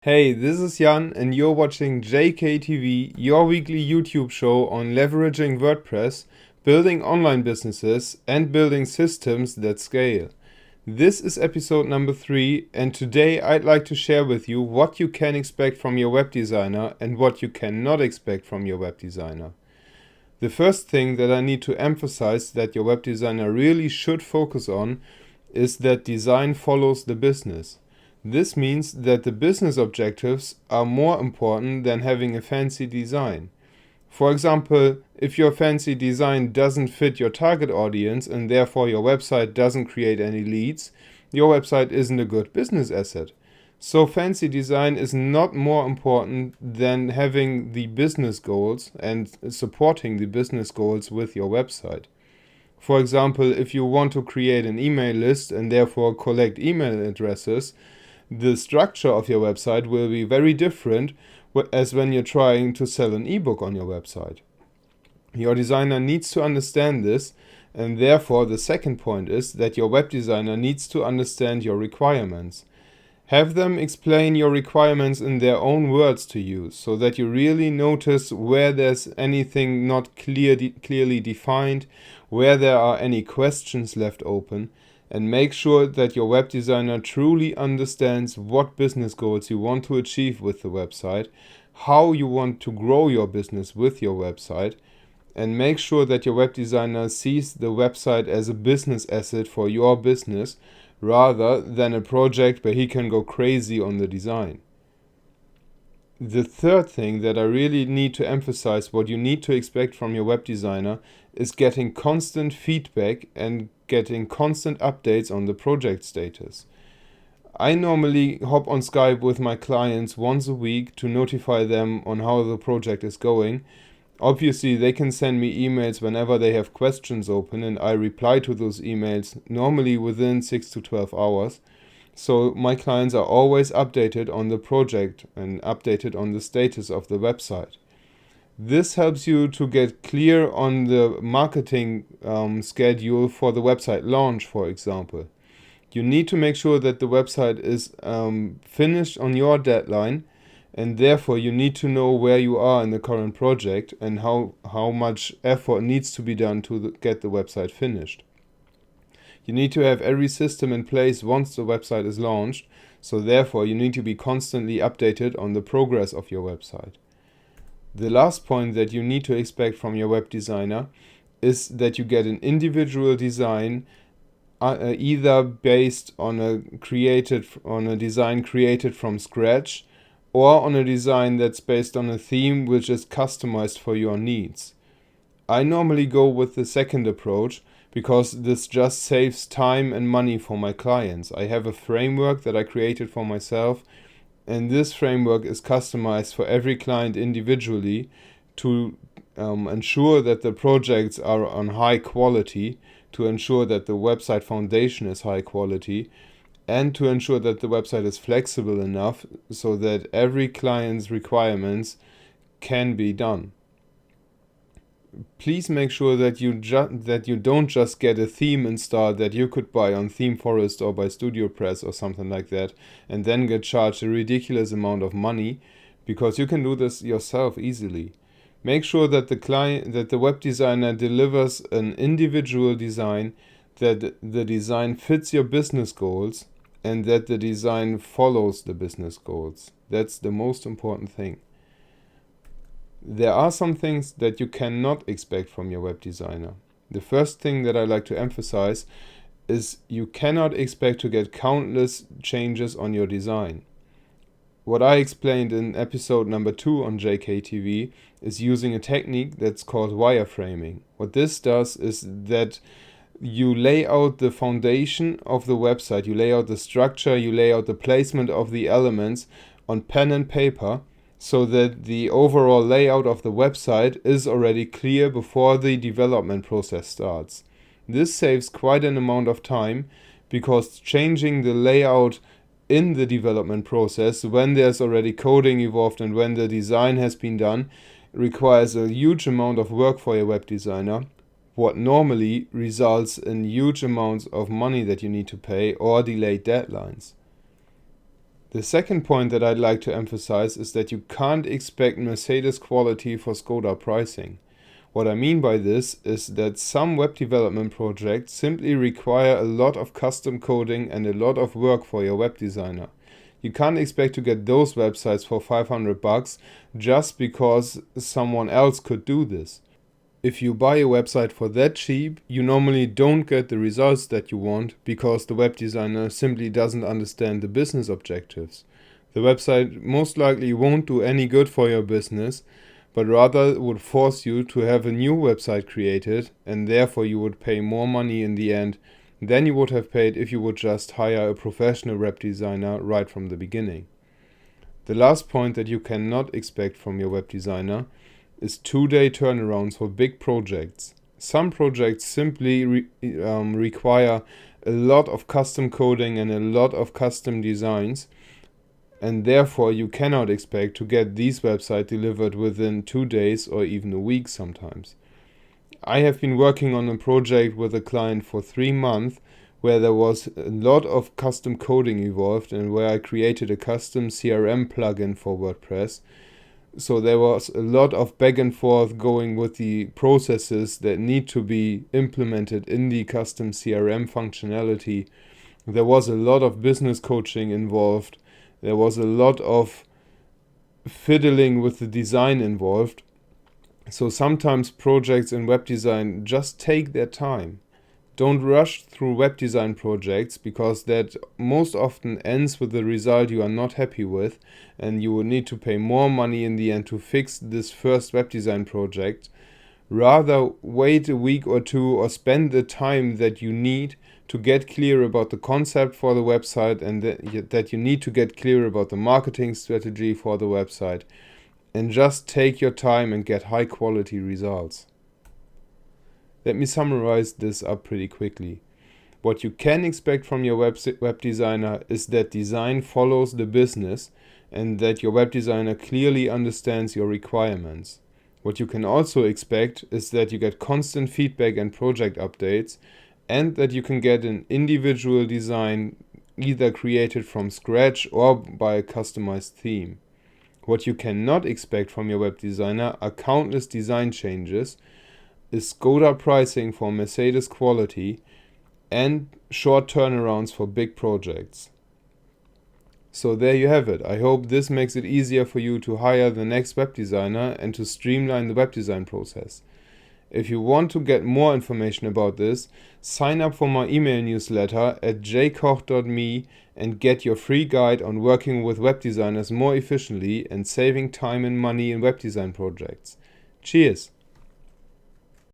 Hey, this is Jan, and you're watching JKTV, your weekly YouTube show on leveraging WordPress, building online businesses, and building systems that scale. This is episode number 3, and today I'd like to share with you what you can expect from your web designer and what you cannot expect from your web designer. The first thing that I need to emphasize that your web designer really should focus on is that design follows the business. This means that the business objectives are more important than having a fancy design. For example, if your fancy design doesn't fit your target audience and therefore your website doesn't create any leads, your website isn't a good business asset. So fancy design is not more important than having the business goals and supporting the business goals with your website. For example, if you want to create an email list and therefore collect email addresses, the structure of your website will be very different as when you're trying to sell an ebook on your website. Your designer needs to understand this, and therefore the second point is that your web designer needs to understand your requirements. Have them explain your requirements in their own words to you, so that you really notice where there's anything not clearly defined, where there are any questions left open, and make sure that your web designer truly understands what business goals you want to achieve with the website, how you want to grow your business with your website, and make sure that your web designer sees the website as a business asset for your business rather than a project where he can go crazy on the design. The third thing that I really need to emphasize, what you need to expect from your web designer, is getting constant feedback and getting constant updates on the project status. I normally hop on Skype with my clients once a week to notify them on how the project is going. Obviously, they can send me emails whenever they have questions open, and I reply to those emails normally within 6 to 12 hours. So my clients are always updated on the project and updated on the status of the website. This helps you to get clear on the marketing schedule for the website launch, for example. You need to make sure that the website is finished on your deadline, and therefore you need to know where you are in the current project and how much effort needs to be done to get the website finished. You need to have every system in place once the website is launched, so therefore you need to be constantly updated on the progress of your website. The last point that you need to expect from your web designer is that you get an individual design either based on a design created from scratch, or on a design that's based on a theme which is customized for your needs. I normally go with the second approach because this just saves time and money for my clients. I have a framework that I created for myself, and this framework is customized for every client individually to ensure that the projects are on high quality, to ensure that the website foundation is high quality, and to ensure that the website is flexible enough so that every client's requirements can be done. Please make sure that you don't just get a theme installed that you could buy on ThemeForest or by StudioPress or something like that, and then get charged a ridiculous amount of money, because you can do this yourself easily. Make sure that the web designer delivers an individual design, that the design fits your business goals, and that the design follows the business goals. That's the most important thing. There are some things that you cannot expect from your web designer. The first thing that I like to emphasize is you cannot expect to get countless changes on your design. What I explained in episode number 2 on JKTV is using a technique that's called wireframing. What this does is that you lay out the foundation of the website, you lay out the structure, you lay out the placement of the elements on pen and paper, so that the overall layout of the website is already clear before the development process starts. This saves quite an amount of time, because changing the layout in the development process when there's already coding involved and when the design has been done requires a huge amount of work for your web designer, what normally results in huge amounts of money that you need to pay or delayed deadlines. The second point that I'd like to emphasize is that you can't expect Mercedes quality for Skoda pricing. What I mean by this is that some web development projects simply require a lot of custom coding and a lot of work for your web designer. You can't expect to get those websites for $500 just because someone else could do this. If you buy a website for that cheap, you normally don't get the results that you want because the web designer simply doesn't understand the business objectives. The website most likely won't do any good for your business, but rather would force you to have a new website created, and therefore you would pay more money in the end than you would have paid if you would just hire a professional web designer right from the beginning. The last point that you cannot expect from your web designer is 2-day turnarounds for big projects. Some projects simply require a lot of custom coding and a lot of custom designs, and therefore you cannot expect to get these websites delivered within 2 days or even a week sometimes. I have been working on a project with a client for 3 months where there was a lot of custom coding involved and where I created a custom CRM plugin for WordPress. So there was a lot of back and forth going with the processes that need to be implemented in the custom CRM functionality. There was a lot of business coaching involved. There was a lot of fiddling with the design involved. So sometimes projects in web design just take their time. Don't rush through web design projects because that most often ends with a result you are not happy with, and you will need to pay more money in the end to fix this first web design project. Rather wait a week or two or spend the time that you need to get clear about the concept for the website and that you need to get clear about the marketing strategy for the website, and just take your time and get high quality results. Let me summarize this up pretty quickly. What you can expect from your web designer is that design follows the business and that your web designer clearly understands your requirements. What you can also expect is that you get constant feedback and project updates, and that you can get an individual design either created from scratch or by a customized theme. What you cannot expect from your web designer are countless design changes, is Skoda pricing for Mercedes quality, and short turnarounds for big projects. So there you have it. I hope this makes it easier for you to hire the next web designer and to streamline the web design process. If you want to get more information about this, sign up for my email newsletter at jkoch.me and get your free guide on working with web designers more efficiently and saving time and money in web design projects. Cheers!